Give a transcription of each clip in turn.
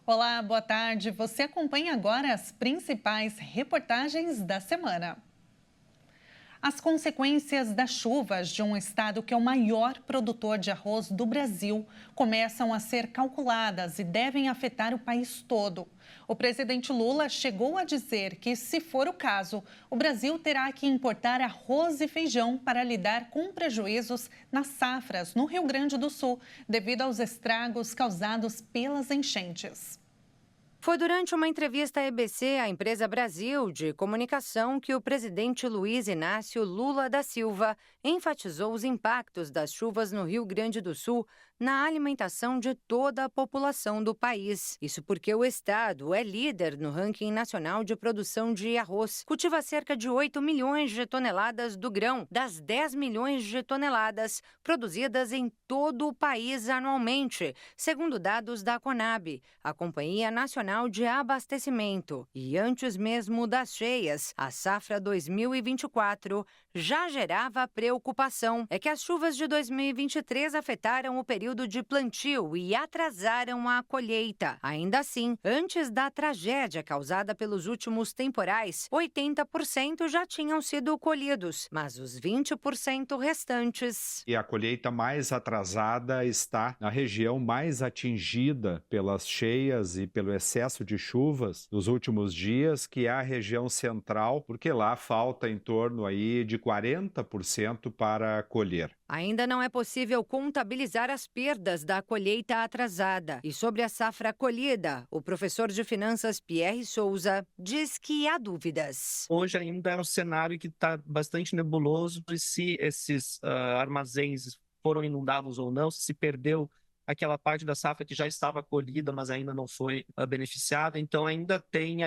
Olá, boa tarde. Você acompanha agora as principais reportagens da semana. As consequências das chuvas de um estado que é o maior produtor de arroz do Brasil começam a ser calculadas e devem afetar o país todo. O presidente Lula chegou a dizer que, se for o caso, o Brasil terá que importar arroz e feijão para lidar com prejuízos nas safras no Rio Grande do Sul, devido aos estragos causados pelas enchentes. Foi durante uma entrevista à EBC, a Empresa Brasil de Comunicação, que o presidente Luiz Inácio Lula da Silva enfatizou os impactos das chuvas no Rio Grande do Sul na alimentação de toda a população do país. Isso porque o estado é líder no ranking nacional de produção de arroz. Cultiva cerca de 8 milhões de toneladas do grão, das 10 milhões de toneladas produzidas em todo o país anualmente, segundo dados da Conab, a Companhia Nacional de Abastecimento. E antes mesmo das cheias, a safra 2024 já gerava preocupação. É que as chuvas de 2023 afetaram o período de plantio e atrasaram a colheita. Ainda assim, antes da tragédia causada pelos últimos temporais, 80% já tinham sido colhidos, mas os 20% restantes. E a colheita mais atrasada está na região mais atingida pelas cheias e pelo excesso de chuvas dos últimos dias, que é a região central, porque lá falta em torno aí de 40% para colher. Ainda não é possível contabilizar as perdas da colheita atrasada. E sobre a safra colhida, o professor de finanças Pierre Souza diz que há dúvidas. Hoje ainda é um cenário que está bastante nebuloso de se esses armazéns foram inundados ou não, se perdeu aquela parte da safra que já estava colhida, mas ainda não foi beneficiada. Então ainda tem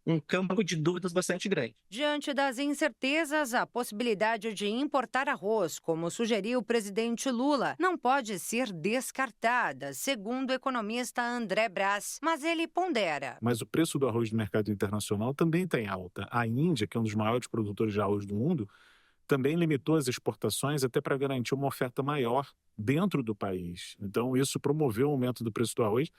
um campo de dúvidas bastante grande. Diante das incertezas, a possibilidade de importar arroz, como sugeriu o presidente Lula, não pode ser descartada, segundo o economista André Brás. Mas ele pondera. Mas o preço do arroz no mercado internacional também está em alta. A Índia, que é um dos maiores produtores de arroz do mundo, também limitou as exportações até para garantir uma oferta maior dentro do país. Então, isso promoveu o aumento do preço do arroz,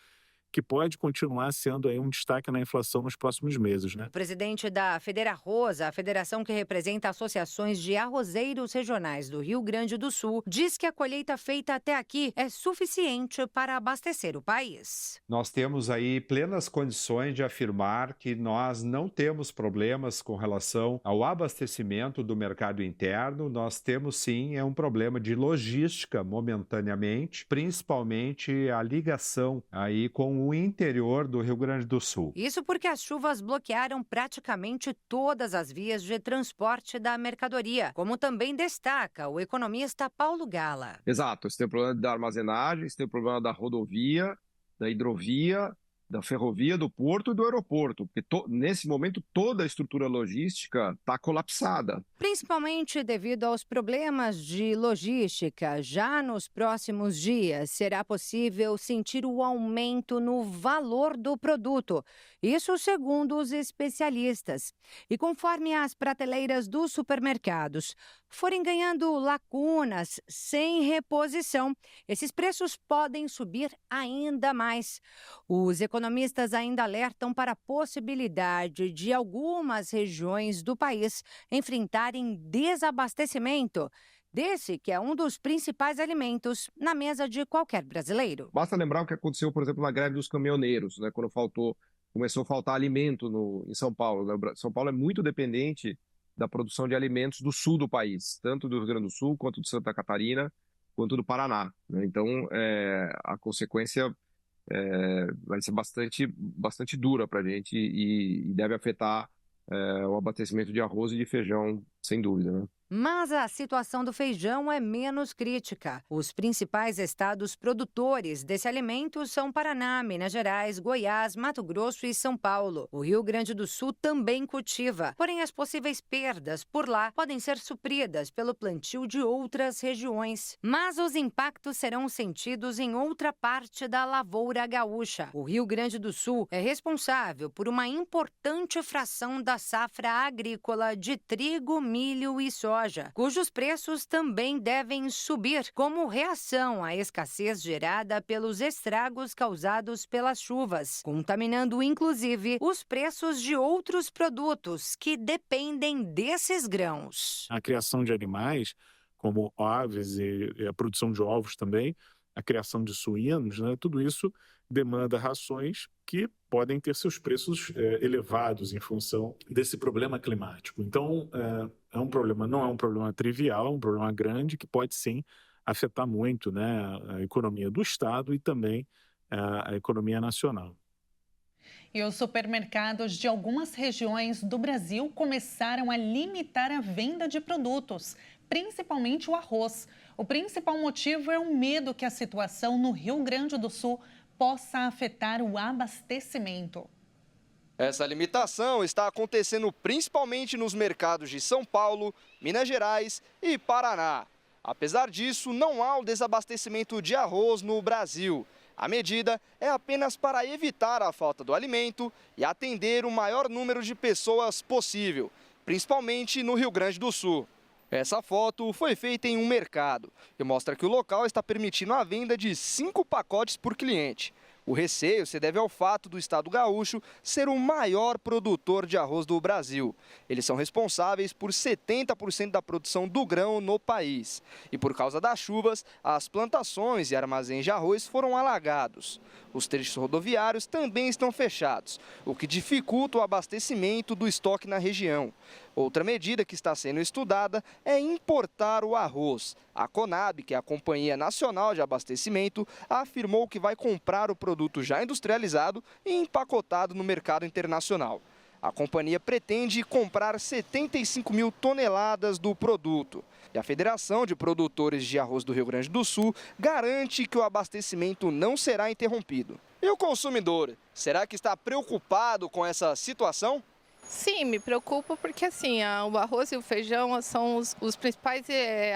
que pode continuar sendo aí um destaque na inflação nos próximos meses, né? O presidente da Federarroz, a federação que representa associações de arrozeiros regionais do Rio Grande do Sul, diz que a colheita feita até aqui é suficiente para abastecer o país. Nós temos aí plenas condições de afirmar que nós não temos problemas com relação ao abastecimento do mercado interno. Nós temos sim um problema de logística momentaneamente, principalmente a ligação aí com o interior do Rio Grande do Sul. Isso porque as chuvas bloquearam praticamente todas as vias de transporte da mercadoria, como também destaca o economista Paulo Gala. Exato, você tem o problema da armazenagem, você tem o problema da rodovia, da hidrovia, da ferrovia, do porto e do aeroporto, porque nesse momento toda a estrutura logística está colapsada. Principalmente devido aos problemas de logística, já nos próximos dias será possível sentir o aumento no valor do produto. Isso segundo os especialistas. E conforme as prateleiras dos supermercados forem ganhando lacunas sem reposição, esses preços podem subir ainda mais. Os economistas ainda alertam para a possibilidade de algumas regiões do país enfrentarem desabastecimento desse que é um dos principais alimentos na mesa de qualquer brasileiro. Basta lembrar o que aconteceu, por exemplo, na greve dos caminhoneiros, né, quando começou a faltar alimento em São Paulo. Né? São Paulo é muito dependente da produção de alimentos do sul do país, tanto do Rio Grande do Sul, quanto de Santa Catarina, quanto do Paraná. Né? Então, a consequência vai ser bastante dura para a gente e deve afetar o abastecimento de arroz e de feijão, sem dúvida, né? Mas a situação do feijão é menos crítica. Os principais estados produtores desse alimento são Paraná, Minas Gerais, Goiás, Mato Grosso e São Paulo. O Rio Grande do Sul também cultiva, porém as possíveis perdas por lá podem ser supridas pelo plantio de outras regiões. Mas os impactos serão sentidos em outra parte da lavoura gaúcha. O Rio Grande do Sul é responsável por uma importante fração da safra agrícola de trigo, milho e soja. soja, cujos preços também devem subir, como reação à escassez gerada pelos estragos causados pelas chuvas, contaminando inclusive os preços de outros produtos que dependem desses grãos. A criação de animais, como aves e a produção de ovos também, a criação de suínos, né, tudo isso demanda rações que podem ter seus preços elevados em função desse problema climático. Então, é um problema, não é um problema trivial, é um problema grande que pode sim afetar muito, né, a economia do Estado e também a economia nacional. E os supermercados de algumas regiões do Brasil começaram a limitar a venda de produtos, principalmente o arroz. O principal motivo é o medo que a situação no Rio Grande do Sul possa afetar o abastecimento. Essa limitação está acontecendo principalmente nos mercados de São Paulo, Minas Gerais e Paraná. Apesar disso, não há o desabastecimento de arroz no Brasil. A medida é apenas para evitar a falta do alimento e atender o maior número de pessoas possível, principalmente no Rio Grande do Sul. Essa foto foi feita em um mercado e mostra que o local está permitindo a venda de 5 pacotes por cliente. O receio se deve ao fato do estado gaúcho ser o maior produtor de arroz do Brasil. Eles são responsáveis por 70% da produção do grão no país. E por causa das chuvas, as plantações e armazéns de arroz foram alagados. Os trechos rodoviários também estão fechados, o que dificulta o abastecimento do estoque na região. Outra medida que está sendo estudada é importar o arroz. A Conab, que é a Companhia Nacional de Abastecimento, afirmou que vai comprar o produto já industrializado e empacotado no mercado internacional. A companhia pretende comprar 75 mil toneladas do produto. E a Federação de Produtores de Arroz do Rio Grande do Sul garante que o abastecimento não será interrompido. E o consumidor, será que está preocupado com essa situação? Sim, me preocupa porque assim, o arroz e o feijão são os principais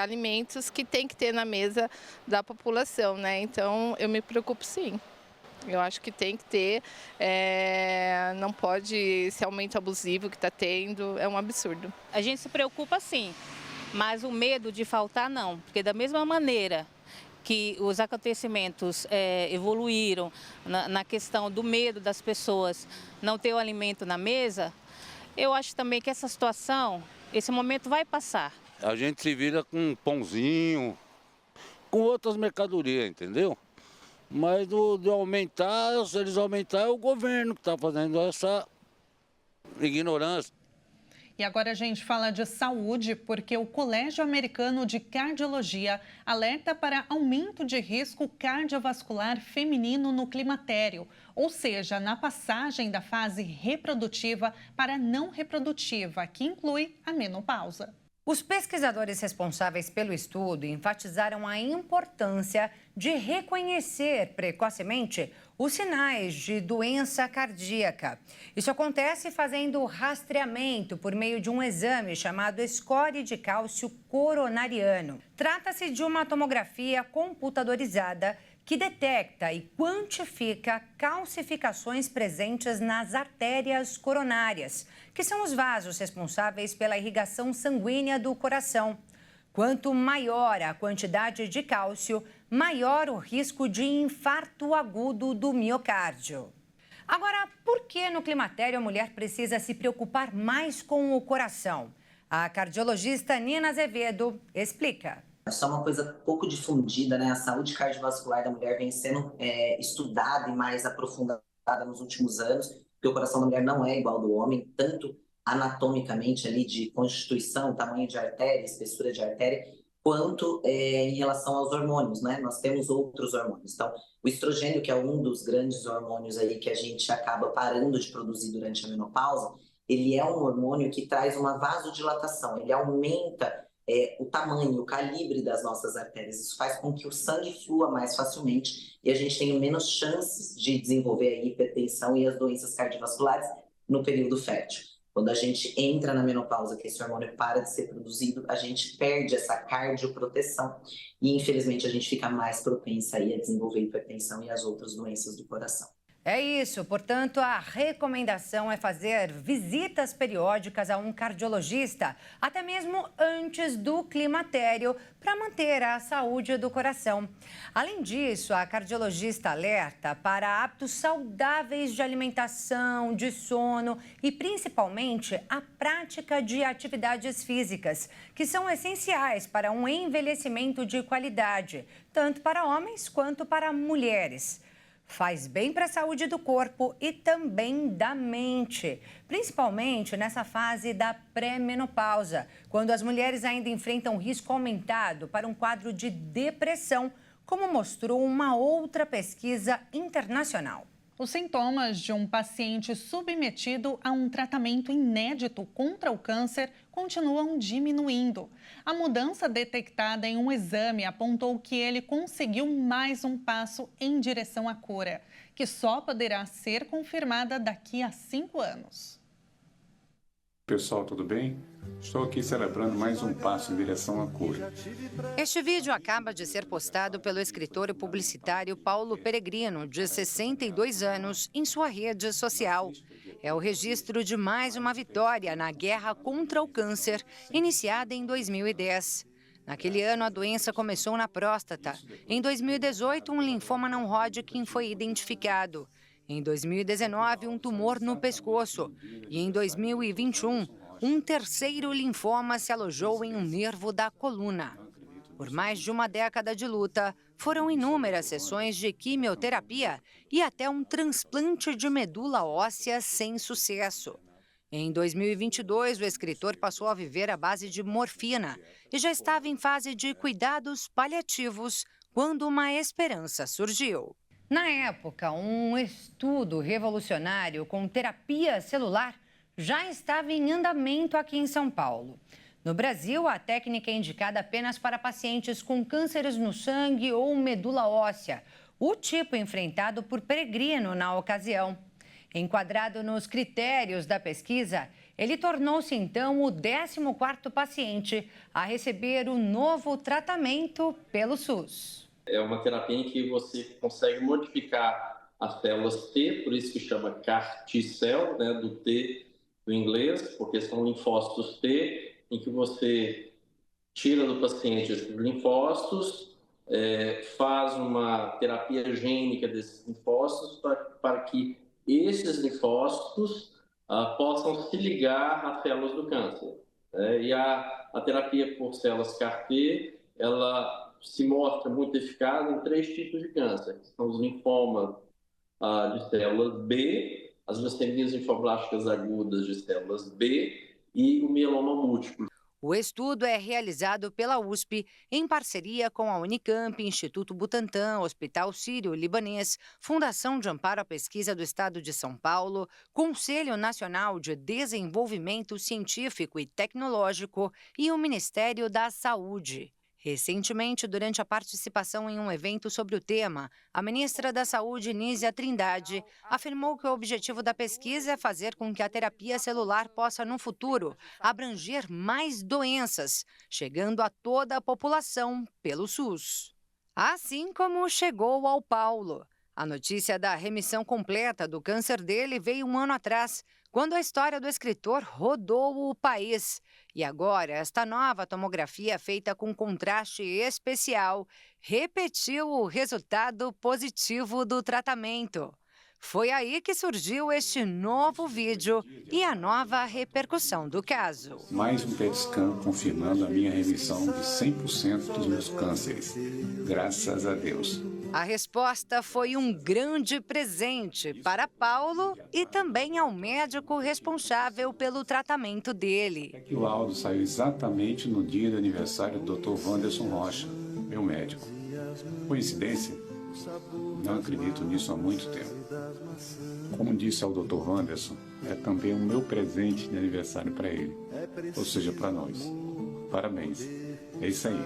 alimentos que tem que ter na mesa da população, né? Então eu me preocupo sim. Eu acho que tem que ter, não pode esse aumento abusivo que está tendo, é um absurdo. A gente se preocupa sim, mas o medo de faltar não, porque da mesma maneira que os acontecimentos evoluíram na questão do medo das pessoas não ter o alimento na mesa, eu acho também que essa situação, esse momento vai passar. A gente se vira com um pãozinho, com outras mercadorias, entendeu? Mas de aumentar, se eles aumentarem, é o governo que está fazendo essa ignorância. E agora a gente fala de saúde, porque o Colégio Americano de Cardiologia alerta para aumento de risco cardiovascular feminino no climatério, ou seja, na passagem da fase reprodutiva para não reprodutiva, que inclui a menopausa. Os pesquisadores responsáveis pelo estudo enfatizaram a importância de reconhecer precocemente os sinais de doença cardíaca. Isso acontece fazendo rastreamento por meio de um exame chamado score de cálcio coronariano. Trata-se de uma tomografia computadorizada que detecta e quantifica calcificações presentes nas artérias coronárias, que são os vasos responsáveis pela irrigação sanguínea do coração. Quanto maior a quantidade de cálcio, maior o risco de infarto agudo do miocárdio. Agora, por que no climatério a mulher precisa se preocupar mais com o coração? A cardiologista Nina Azevedo explica. Isso é uma coisa pouco difundida, né? A saúde cardiovascular da mulher vem sendo estudada e mais aprofundada nos últimos anos, porque o coração da mulher não é igual ao do homem, tanto anatomicamente ali de constituição, tamanho de artéria, espessura de artéria, quanto em relação aos hormônios, né? Nós temos outros hormônios. Então, o estrogênio, que é um dos grandes hormônios aí que a gente acaba parando de produzir durante a menopausa, ele é um hormônio que traz uma vasodilatação, ele aumenta o tamanho, o calibre das nossas artérias. Isso faz com que o sangue flua mais facilmente e a gente tenha menos chances de desenvolver a hipertensão e as doenças cardiovasculares no período fértil. Quando a gente entra na menopausa, que esse hormônio para de ser produzido, a gente perde essa cardioproteção e, infelizmente, a gente fica mais propensa aí a desenvolver hipertensão e as outras doenças do coração. É isso, portanto, a recomendação é fazer visitas periódicas a um cardiologista, até mesmo antes do climatério, para manter a saúde do coração. Além disso, a cardiologista alerta para hábitos saudáveis de alimentação, de sono e, principalmente, a prática de atividades físicas, que são essenciais para um envelhecimento de qualidade, tanto para homens quanto para mulheres. Faz bem para a saúde do corpo e também da mente, principalmente nessa fase da pré-menopausa, quando as mulheres ainda enfrentam risco aumentado para um quadro de depressão, como mostrou uma outra pesquisa internacional. Os sintomas de um paciente submetido a um tratamento inédito contra o câncer continuam diminuindo. A mudança detectada em um exame apontou que ele conseguiu mais um passo em direção à cura, que só poderá ser confirmada daqui a 5 anos. Pessoal, tudo bem? Estou aqui celebrando mais um passo em direção à cura. Este vídeo acaba de ser postado pelo escritor e publicitário Paulo Peregrino, de 62 anos, em sua rede social. É o registro de mais uma vitória na guerra contra o câncer, iniciada em 2010. Naquele ano, a doença começou na próstata. Em 2018, um linfoma não Hodgkin foi identificado. Em 2019, um tumor no pescoço. E em 2021, um terceiro linfoma se alojou em um nervo da coluna. Por mais de uma década de luta, foram inúmeras sessões de quimioterapia e até um transplante de medula óssea sem sucesso. Em 2022, o escritor passou a viver à base de morfina e já estava em fase de cuidados paliativos quando uma esperança surgiu. Na época, um estudo revolucionário com terapia celular já estava em andamento aqui em São Paulo. No Brasil, a técnica é indicada apenas para pacientes com cânceres no sangue ou medula óssea, o tipo enfrentado por Peregrino na ocasião. Enquadrado nos critérios da pesquisa, ele tornou-se então o 14º paciente a receber o novo tratamento pelo SUS. É uma terapia em que você consegue modificar as células T, por isso que chama CAR T-cell, né, do T do inglês, porque são linfócitos T, em que você tira do paciente os linfócitos, faz uma terapia gênica desses linfócitos para que esses linfócitos possam se ligar às células do câncer. E a terapia por células CAR-T, ela se mostra muito eficaz em 3 tipos de câncer, que são os linfomas de células B, as leucemias linfoblásticas agudas de células B e o mieloma múltiplo. O estudo é realizado pela USP em parceria com a Unicamp, Instituto Butantan, Hospital Sírio-Libanês, Fundação de Amparo à Pesquisa do Estado de São Paulo, Conselho Nacional de Desenvolvimento Científico e Tecnológico e o Ministério da Saúde. Recentemente, durante a participação em um evento sobre o tema, a ministra da Saúde, Nízia Trindade, afirmou que o objetivo da pesquisa é fazer com que a terapia celular possa, no futuro, abranger mais doenças, chegando a toda a população pelo SUS. Assim como chegou ao Paulo. A notícia da remissão completa do câncer dele veio um ano atrás, quando a história do escritor rodou o país. E agora, esta nova tomografia feita com contraste especial repetiu o resultado positivo do tratamento. Foi aí que surgiu este novo vídeo e a nova repercussão do caso. Mais um PET scan confirmando a minha remissão de 100% dos meus cânceres. Graças a Deus. A resposta foi um grande presente para Paulo e também ao médico responsável pelo tratamento dele. O laudo saiu exatamente no dia do aniversário do Dr. Wanderson Rocha, meu médico. Coincidência? Não acredito nisso há muito tempo. Como disse ao Dr. Wanderson, é também o meu presente de aniversário para ele, ou seja, para nós. Parabéns. É isso aí.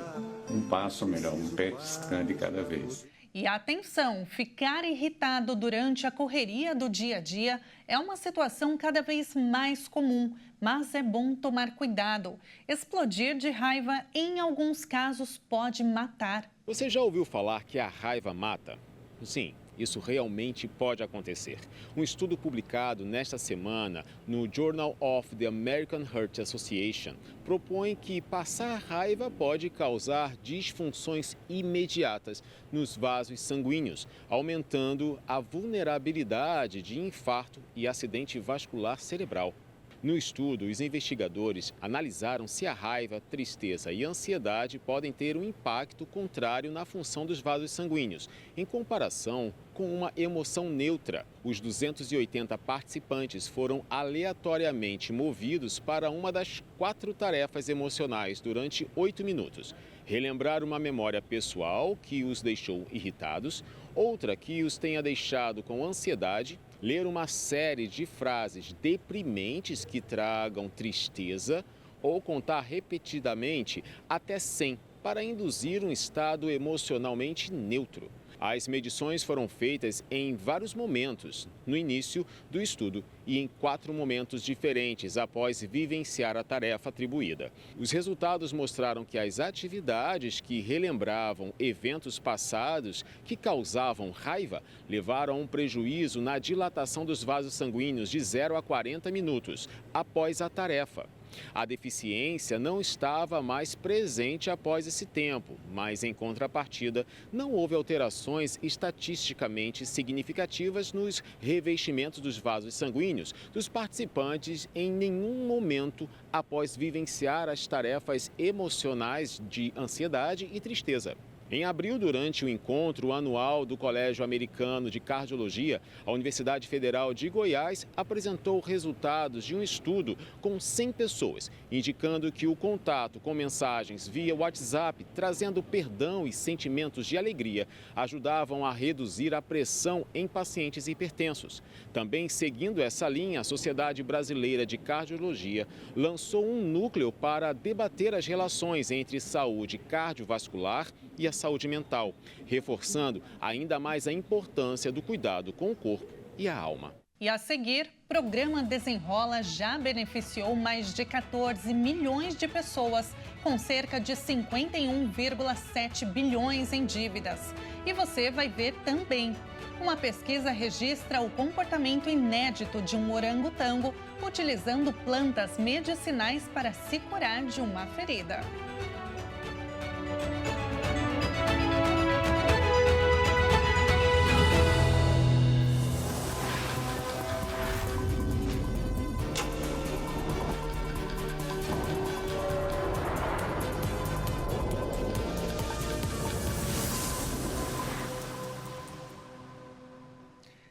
Um passo melhor, um PET scan de cada vez. E atenção, ficar irritado durante a correria do dia a dia é uma situação cada vez mais comum, mas é bom tomar cuidado. Explodir de raiva, em alguns casos, pode matar. Você já ouviu falar que a raiva mata? Sim, isso realmente pode acontecer. Um estudo publicado nesta semana no Journal of the American Heart Association propõe que passar raiva pode causar disfunções imediatas nos vasos sanguíneos, aumentando a vulnerabilidade de infarto e acidente vascular cerebral. No estudo, os investigadores analisaram se a raiva, tristeza e ansiedade podem ter um impacto contrário na função dos vasos sanguíneos, em comparação com uma emoção neutra. Os 280 participantes foram aleatoriamente movidos para uma das 4 tarefas emocionais durante 8 minutos. Relembrar uma memória pessoal que os deixou irritados, outra que os tenha deixado com ansiedade, ler uma série de frases deprimentes que tragam tristeza ou contar repetidamente até 100 para induzir um estado emocionalmente neutro. As medições foram feitas em vários momentos, no início do estudo e em 4 momentos diferentes após vivenciar a tarefa atribuída. Os resultados mostraram que as atividades que relembravam eventos passados que causavam raiva levaram a um prejuízo na dilatação dos vasos sanguíneos de 0 a 40 minutos após a tarefa. A deficiência não estava mais presente após esse tempo, mas, em contrapartida, não houve alterações estatisticamente significativas nos revestimentos dos vasos sanguíneos dos participantes em nenhum momento após vivenciar as tarefas emocionais de ansiedade e tristeza. Em abril, durante o encontro anual do Colégio Americano de Cardiologia, a Universidade Federal de Goiás apresentou resultados de um estudo com 100 pessoas, indicando que o contato com mensagens via WhatsApp, trazendo perdão e sentimentos de alegria, ajudavam a reduzir a pressão em pacientes hipertensos. Também seguindo essa linha, a Sociedade Brasileira de Cardiologia lançou um núcleo para debater as relações entre saúde cardiovascular e a saúde mental, reforçando ainda mais a importância do cuidado com o corpo e a alma. E a seguir, o programa Desenrola já beneficiou mais de 14 milhões de pessoas, com cerca de 51,7 bilhões em dívidas. E você vai ver também. Uma pesquisa registra o comportamento inédito de um orangotango utilizando plantas medicinais para se curar de uma ferida.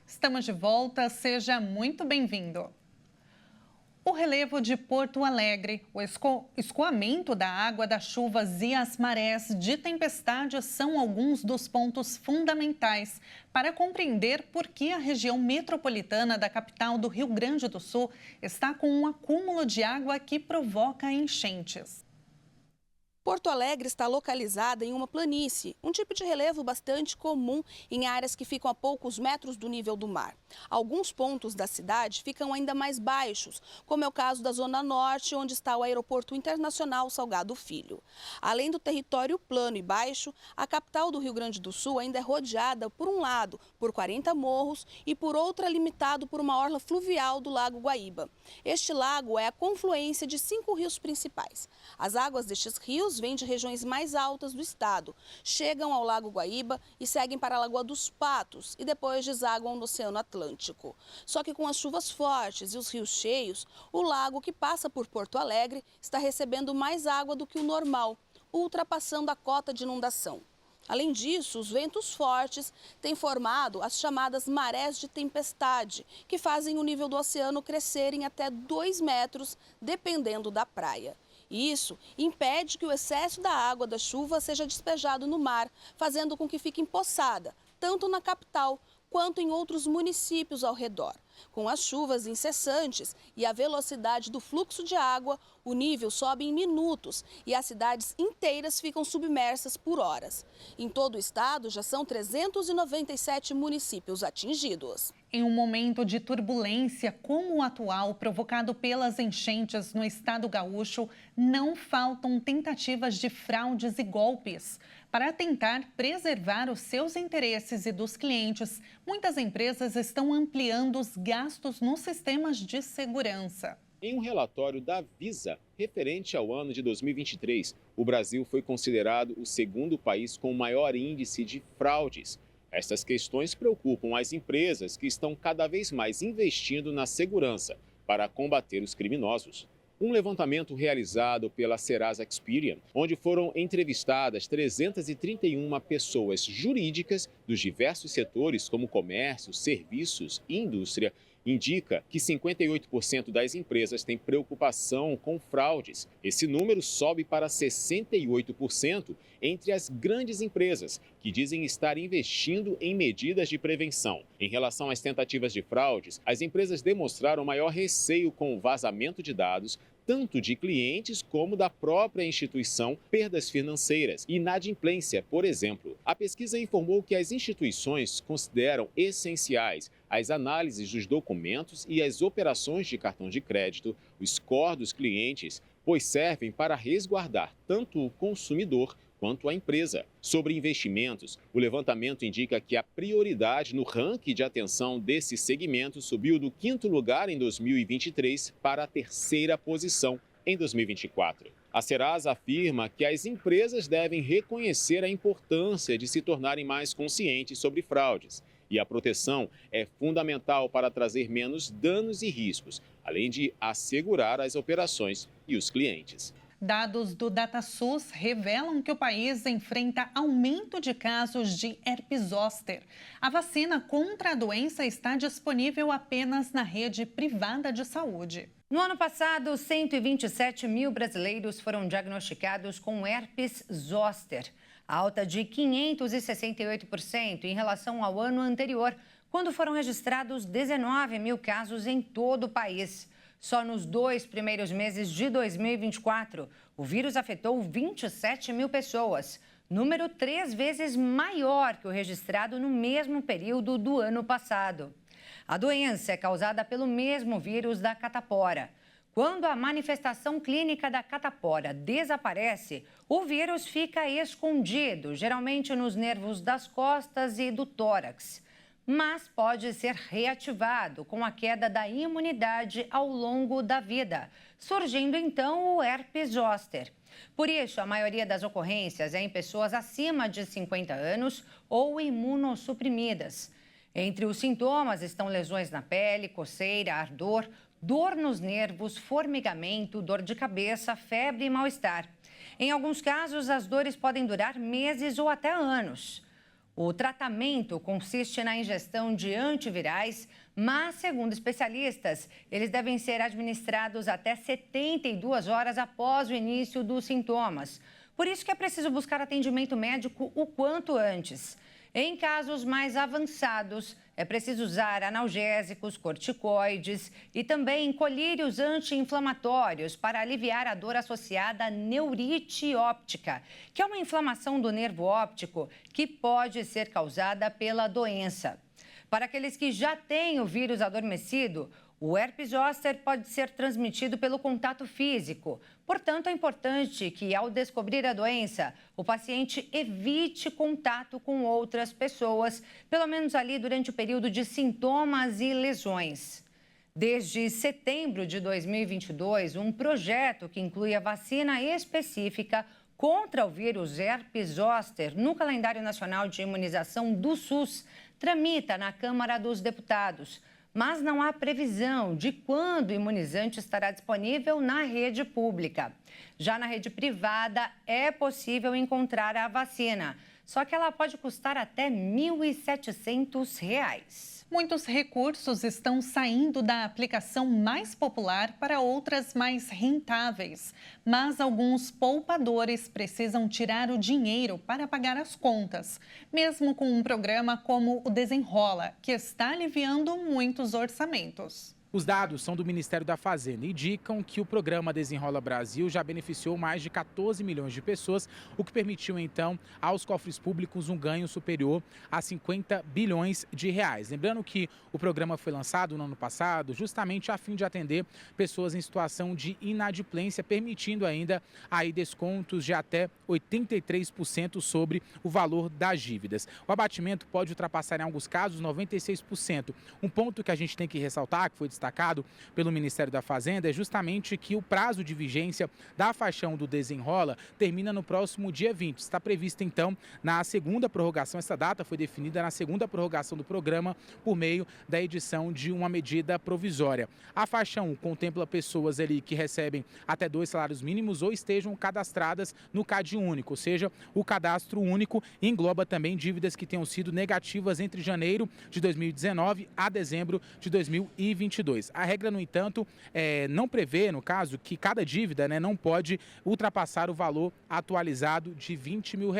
Estamos de volta, seja muito bem-vindo. O relevo de Porto Alegre, o escoamento da água das chuvas e as marés de tempestade são alguns dos pontos fundamentais para compreender por que a região metropolitana da capital do Rio Grande do Sul está com um acúmulo de água que provoca enchentes. Porto Alegre está localizada em uma planície, um tipo de relevo bastante comum em áreas que ficam a poucos metros do nível do mar. Alguns pontos da cidade ficam ainda mais baixos, como é o caso da Zona Norte, onde está o Aeroporto Internacional Salgado Filho. Além do território plano e baixo, a capital do Rio Grande do Sul ainda é rodeada, por um lado, por 40 morros e por outra limitado por uma orla fluvial do Lago Guaíba. Este lago é a confluência de 5 rios principais. As águas destes rios vêm de regiões mais altas do estado, chegam ao Lago Guaíba e seguem para a Lagoa dos Patos e depois desaguam no Oceano Atlântico. Só que com as chuvas fortes e os rios cheios, o lago que passa por Porto Alegre está recebendo mais água do que o normal, ultrapassando a cota de inundação. Além disso, os ventos fortes têm formado as chamadas marés de tempestade, que fazem o nível do oceano crescer em até 2 metros, dependendo da praia. Isso impede que o excesso da água da chuva seja despejado no mar, fazendo com que fique empoçada, tanto na capital quanto em outros municípios ao redor. Com as chuvas incessantes e a velocidade do fluxo de água, o nível sobe em minutos e as cidades inteiras ficam submersas por horas. Em todo o estado, já são 397 municípios atingidos. Em um momento de turbulência como o atual, provocado pelas enchentes no estado gaúcho, não faltam tentativas de fraudes e golpes. Para tentar preservar os seus interesses e dos clientes, muitas empresas estão ampliando os gastos nos sistemas de segurança. Em um relatório da Visa, referente ao ano de 2023, o Brasil foi considerado o segundo país com o maior índice de fraudes. Estas questões preocupam as empresas que estão cada vez mais investindo na segurança para combater os criminosos. Um levantamento realizado pela Serasa Experian, onde foram entrevistadas 331 pessoas jurídicas dos diversos setores como comércio, serviços e indústria, indica que 58% das empresas têm preocupação com fraudes. Esse número sobe para 68% entre as grandes empresas, que dizem estar investindo em medidas de prevenção. Em relação às tentativas de fraudes, as empresas demonstraram maior receio com o vazamento de dados, tanto de clientes como da própria instituição, perdas financeiras e inadimplência, por exemplo. A pesquisa informou que as instituições consideram essenciais as análises dos documentos e as operações de cartão de crédito, o score dos clientes, pois servem para resguardar tanto o consumidor quanto a empresa. Sobre investimentos, o levantamento indica que a prioridade no ranking de atenção desse segmento subiu do 5º lugar em 2023 para a 3ª posição em 2024. A Serasa afirma que as empresas devem reconhecer a importância de se tornarem mais conscientes sobre fraudes. E a proteção é fundamental para trazer menos danos e riscos, além de assegurar as operações e os clientes. Dados do DataSUS revelam que o país enfrenta aumento de casos de herpes zoster. A vacina contra a doença está disponível apenas na rede privada de saúde. No ano passado, 127 mil brasileiros foram diagnosticados com herpes zoster, alta de 568% em relação ao ano anterior, quando foram registrados 19 mil casos em todo o país. Só nos 2 primeiros meses de 2024, o vírus afetou 27 mil pessoas, número 3 vezes maior que o registrado no mesmo período do ano passado. A doença é causada pelo mesmo vírus da catapora. Quando a manifestação clínica da catapora desaparece, o vírus fica escondido, geralmente nos nervos das costas e do tórax. Mas pode ser reativado com a queda da imunidade ao longo da vida, surgindo então o herpes zoster. Por isso, a maioria das ocorrências é em pessoas acima de 50 anos ou imunossuprimidas. Entre os sintomas estão lesões na pele, coceira, ardor, dor nos nervos, formigamento, dor de cabeça, febre e mal-estar. Em alguns casos, as dores podem durar meses ou até anos. O tratamento consiste na ingestão de antivirais, mas, segundo especialistas, eles devem ser administrados até 72 horas após o início dos sintomas. Por isso que é preciso buscar atendimento médico o quanto antes. Em casos mais avançados, é preciso usar analgésicos, corticoides e também colírios anti-inflamatórios para aliviar a dor associada à neurite óptica, que é uma inflamação do nervo óptico que pode ser causada pela doença. Para aqueles que já têm o vírus adormecido, o herpes zoster pode ser transmitido pelo contato físico. Portanto, é importante que, ao descobrir a doença, o paciente evite contato com outras pessoas, pelo menos ali durante o período de sintomas e lesões. Desde setembro de 2022, um projeto que inclui a vacina específica contra o vírus herpes zoster no calendário nacional de imunização do SUS tramita na Câmara dos Deputados. Mas não há previsão de quando o imunizante estará disponível na rede pública. Já na rede privada, é possível encontrar a vacina. só que ela pode custar até R$ 1.700. Muitos recursos estão saindo da aplicação mais popular para outras mais rentáveis. Mas alguns poupadores precisam tirar o dinheiro para pagar as contas, mesmo com um programa como o Desenrola, que está aliviando muitos orçamentos. Os dados são do Ministério da Fazenda e indicam que o programa Desenrola Brasil já beneficiou mais de 14 milhões de pessoas, o que permitiu, então, aos cofres públicos um ganho superior a 50 bilhões de reais. Lembrando que o programa foi lançado no ano passado justamente a fim de atender pessoas em situação de inadimplência, permitindo ainda aí descontos de até 83% sobre o valor das dívidas. O abatimento pode ultrapassar, em alguns casos, 96%. Um ponto que a gente tem que ressaltar, que foi destacado pelo Ministério da Fazenda, é justamente que o prazo de vigência da faixão do Desenrola termina no próximo dia 20. Está prevista, então, na segunda prorrogação. Essa data foi definida na segunda prorrogação do programa por meio da edição de uma medida provisória. A faixão contempla pessoas ali que recebem até 2 salários mínimos ou estejam cadastradas no CAD único, ou seja, o cadastro único engloba também dívidas que tenham sido negativas entre janeiro de 2019 a dezembro de 2022. A regra, no entanto, não prevê, no caso, que cada dívida não pode ultrapassar o valor atualizado de R$20 mil.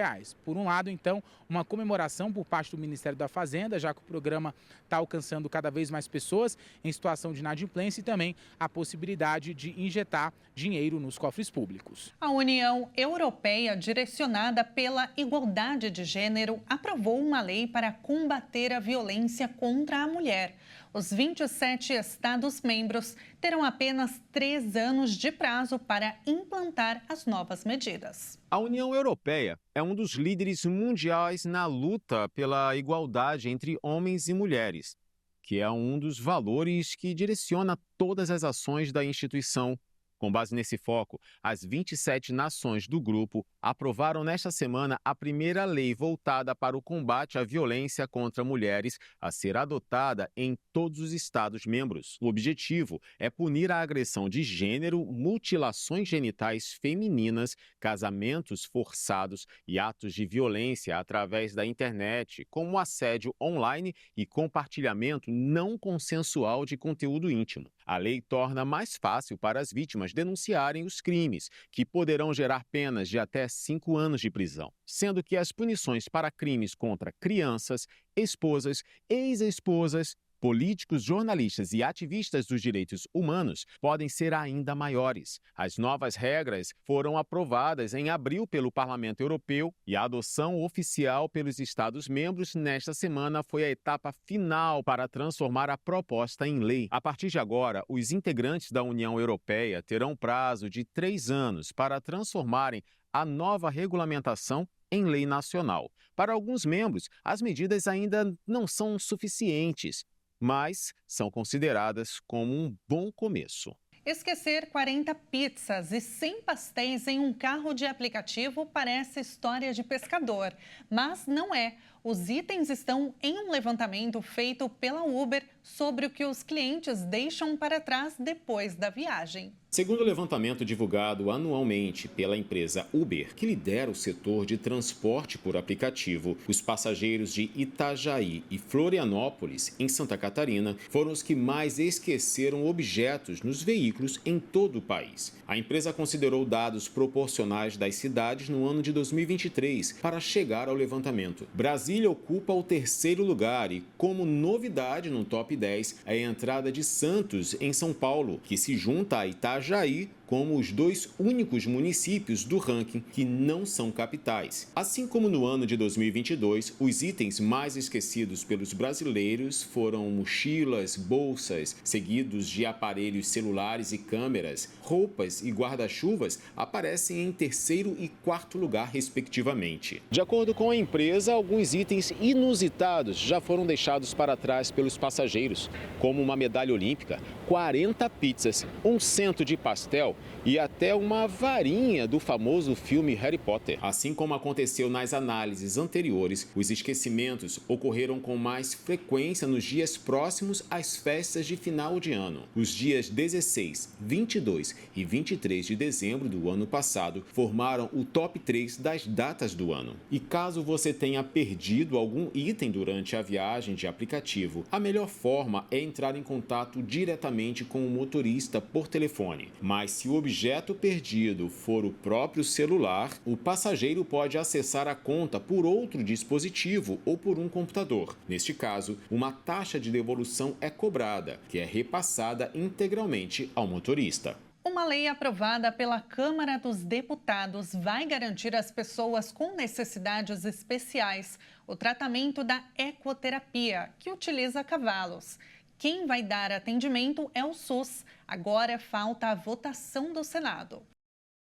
Por um lado, então, uma comemoração por parte do Ministério da Fazenda, já que o programa está alcançando cada vez mais pessoas em situação de inadimplência e também a possibilidade de injetar dinheiro nos cofres públicos. A União Europeia, direcionada pela igualdade de gênero, aprovou uma lei para combater a violência contra a mulher. Os 27 Estados-membros terão apenas 3 anos de prazo para implantar as novas medidas. A União Europeia é um dos líderes mundiais na luta pela igualdade entre homens e mulheres, que é um dos valores que direciona todas as ações da instituição. Com base nesse foco, as 27 nações do grupo aprovaram nesta semana a primeira lei voltada para o combate à violência contra mulheres a ser adotada em todos os Estados-membros. O objetivo é punir a agressão de gênero, mutilações genitais femininas, casamentos forçados e atos de violência através da internet, como assédio online e compartilhamento não consensual de conteúdo íntimo. A lei torna mais fácil para as vítimas denunciarem os crimes, que poderão gerar penas de até 5 anos de prisão, sendo que as punições para crimes contra crianças, esposas, ex-esposas, políticos, jornalistas e ativistas dos direitos humanos podem ser ainda maiores. As novas regras foram aprovadas em abril pelo Parlamento Europeu e a adoção oficial pelos Estados-membros nesta semana foi a etapa final para transformar a proposta em lei. A partir de agora, os integrantes da União Europeia terão prazo de 3 anos para transformarem a nova regulamentação em lei nacional. Para alguns membros, as medidas ainda não são suficientes, mas são consideradas como um bom começo. Esquecer 40 pizzas e 100 pastéis em um carro de aplicativo parece história de pescador, mas não é. Os itens estão em um levantamento feito pela Uber sobre o que os clientes deixam para trás depois da viagem. Segundo o levantamento divulgado anualmente pela empresa Uber, que lidera o setor de transporte por aplicativo, os passageiros de Itajaí e Florianópolis, em Santa Catarina, foram os que mais esqueceram objetos nos veículos em todo o país. A empresa considerou dados proporcionais das cidades no ano de 2023 para chegar ao levantamento. Brasília ocupa o 3º lugar e, como novidade no top 10, é a entrada de Santos, em São Paulo, que se junta a Itajaí como os 2 únicos municípios do ranking que não são capitais. Assim como no ano de 2022, os itens mais esquecidos pelos brasileiros foram mochilas, bolsas, seguidos de aparelhos celulares e câmeras. Roupas e guarda-chuvas aparecem em 3º e 4º lugar, respectivamente. De acordo com a empresa, alguns itens inusitados já foram deixados para trás pelos passageiros, como uma medalha olímpica, 40 pizzas, um cento de pastel e até uma varinha do famoso filme Harry Potter. Assim como aconteceu nas análises anteriores, os esquecimentos ocorreram com mais frequência nos dias próximos às festas de final de ano. Os dias 16, 22 e 23 de dezembro do ano passado formaram o top 3 das datas do ano. E caso você tenha perdido algum item durante a viagem de aplicativo, a melhor forma é entrar em contato diretamente com o motorista por telefone. Mas se o objeto perdido for o próprio celular, o passageiro pode acessar a conta por outro dispositivo ou por um computador. Neste caso, uma taxa de devolução é cobrada, que é repassada integralmente ao motorista. Uma lei aprovada pela Câmara dos Deputados vai garantir às pessoas com necessidades especiais o tratamento da ecoterapia, que utiliza cavalos. Quem vai dar atendimento é o SUS. Agora falta a votação do Senado.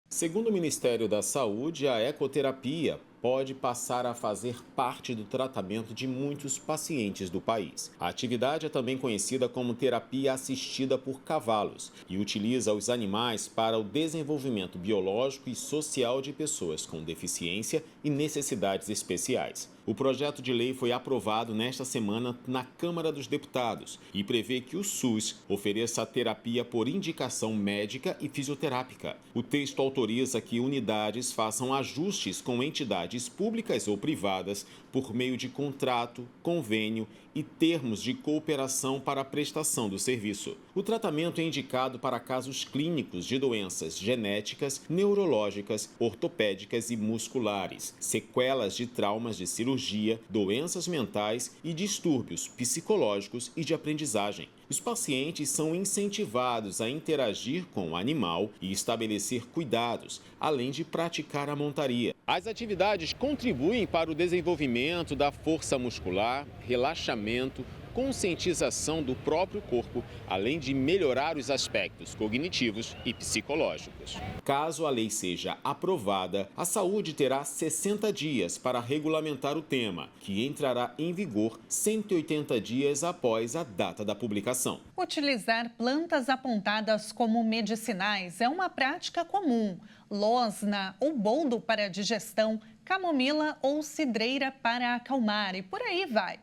Segundo o Ministério da Saúde, a ecoterapia pode passar a fazer parte do tratamento de muitos pacientes do país. A atividade é também conhecida como terapia assistida por cavalos e utiliza os animais para o desenvolvimento biológico e social de pessoas com deficiência e necessidades especiais. O projeto de lei foi aprovado nesta semana na Câmara dos Deputados e prevê que o SUS ofereça a terapia por indicação médica e fisioterápica. O texto autoriza que unidades façam ajustes com entidades públicas ou privadas por meio de contrato, convênio e termos de cooperação para a prestação do serviço. O tratamento é indicado para casos clínicos de doenças genéticas, neurológicas, ortopédicas e musculares, sequelas de traumas de cirurgia, doenças mentais e distúrbios psicológicos e de aprendizagem. Os pacientes são incentivados a interagir com o animal e estabelecer cuidados, além de praticar a montaria. As atividades contribuem para o desenvolvimento da força muscular, relaxamento, conscientização do próprio corpo, além de melhorar os aspectos cognitivos e psicológicos. Caso a lei seja aprovada, a saúde terá 60 dias para regulamentar o tema, que entrará em vigor 180 dias após a data da publicação. Utilizar plantas apontadas como medicinais é uma prática comum. Losna ou boldo para digestão, camomila ou cidreira para acalmar e por aí vai.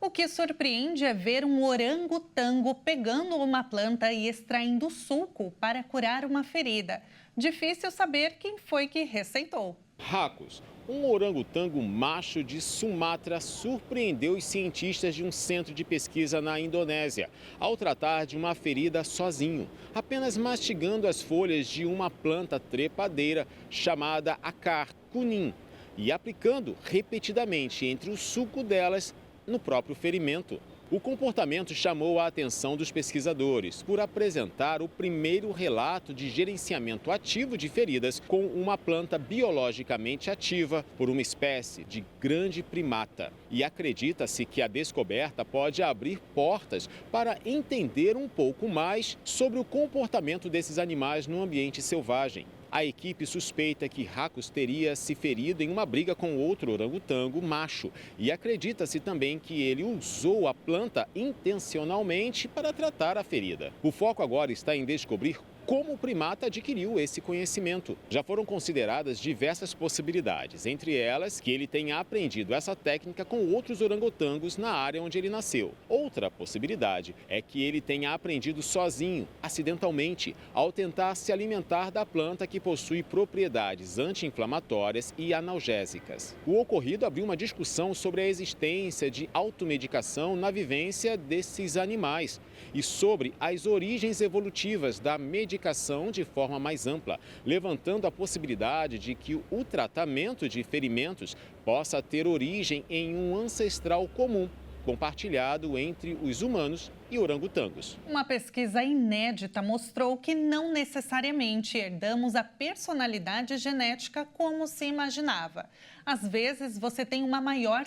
O que surpreende é ver um orangotango pegando uma planta e extraindo o suco para curar uma ferida. Difícil saber quem foi que receitou. Racos, um orangotango macho de Sumatra, surpreendeu os cientistas de um centro de pesquisa na Indonésia ao tratar de uma ferida sozinho, apenas mastigando as folhas de uma planta trepadeira chamada acar kuning e aplicando repetidamente entre o suco delas no próprio ferimento. O comportamento chamou a atenção dos pesquisadores por apresentar o primeiro relato de gerenciamento ativo de feridas com uma planta biologicamente ativa por uma espécie de grande primata. E acredita-se que a descoberta pode abrir portas para entender um pouco mais sobre o comportamento desses animais no ambiente selvagem. A equipe suspeita que Racos teria se ferido em uma briga com outro orangotango macho e acredita-se também que ele usou a planta intencionalmente para tratar a ferida. O foco agora está em descobrir como o primata adquiriu esse conhecimento. Já foram consideradas diversas possibilidades, entre elas que ele tenha aprendido essa técnica com outros orangotangos na área onde ele nasceu. Outra possibilidade é que ele tenha aprendido sozinho, acidentalmente, ao tentar se alimentar da planta que possui propriedades anti-inflamatórias e analgésicas. O ocorrido abriu uma discussão sobre a existência de automedicação na vivência desses animais e sobre as origens evolutivas da medicação de forma mais ampla, levantando a possibilidade de que o tratamento de ferimentos possa ter origem em um ancestral comum, compartilhado entre os humanos e orangotangos. Uma pesquisa inédita mostrou que não necessariamente herdamos a personalidade genética como se imaginava. Às vezes, você tem uma maior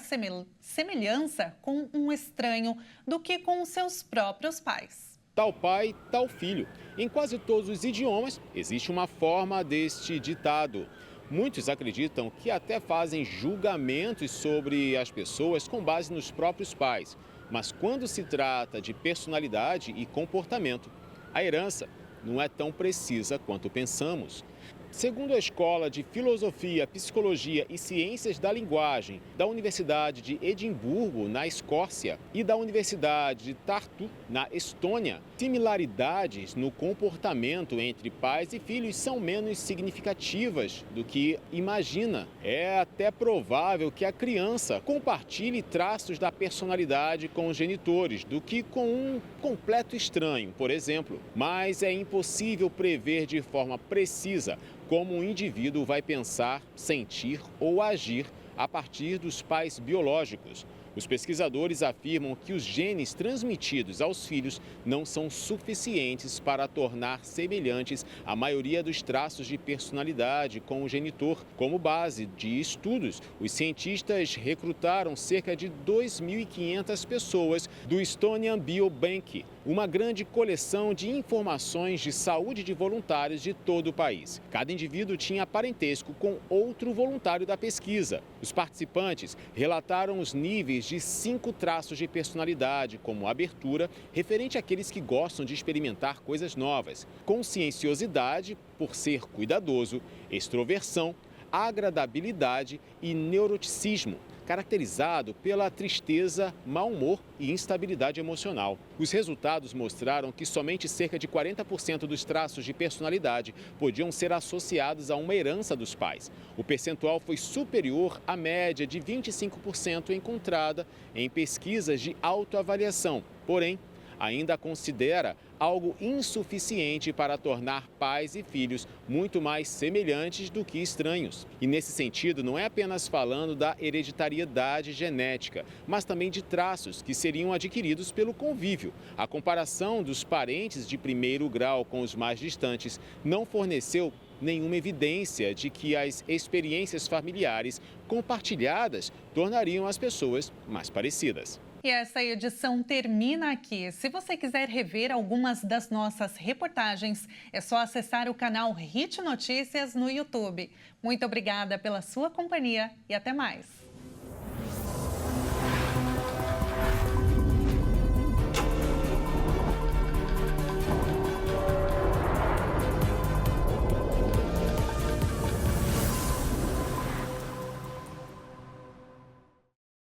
semelhança com um estranho do que com os seus próprios pais. Tal pai, tal filho. Em quase todos os idiomas, existe uma forma deste ditado. Muitos acreditam que até fazem julgamentos sobre as pessoas com base nos próprios pais. Mas quando se trata de personalidade e comportamento, a herança não é tão precisa quanto pensamos. Segundo a Escola de Filosofia, Psicologia e Ciências da Linguagem da Universidade de Edimburgo, na Escócia, e da Universidade de Tartu, na Estônia, similaridades no comportamento entre pais e filhos são menos significativas do que imagina. É até provável que a criança compartilhe traços da personalidade com os genitores do que com um completo estranho, por exemplo. Mas é impossível prever de forma precisa como um indivíduo vai pensar, sentir ou agir a partir dos pais biológicos. Os pesquisadores afirmam que os genes transmitidos aos filhos não são suficientes para tornar semelhantes a maioria dos traços de personalidade com o genitor. Como base de estudos, os cientistas recrutaram cerca de 2.500 pessoas do Estonian Biobank, uma grande coleção de informações de saúde de voluntários de todo o país. Cada indivíduo tinha parentesco com outro voluntário da pesquisa. Os participantes relataram os níveis de 5 traços de personalidade, como abertura, referente àqueles que gostam de experimentar coisas novas, conscienciosidade, por ser cuidadoso, extroversão, agradabilidade e neuroticismo, caracterizado pela tristeza, mau humor e instabilidade emocional. Os resultados mostraram que somente cerca de 40% dos traços de personalidade podiam ser associados a uma herança dos pais. O percentual foi superior à média de 25% encontrada em pesquisas de autoavaliação. Porém, ainda considera algo insuficiente para tornar pais e filhos muito mais semelhantes do que estranhos. E nesse sentido, não é apenas falando da hereditariedade genética, mas também de traços que seriam adquiridos pelo convívio. A comparação dos parentes de primeiro grau com os mais distantes não forneceu nenhuma evidência de que as experiências familiares compartilhadas tornariam as pessoas mais parecidas. E essa edição termina aqui. Se você quiser rever algumas das nossas reportagens, é só acessar o canal Hit Notícias no YouTube. Muito obrigada pela sua companhia e até mais.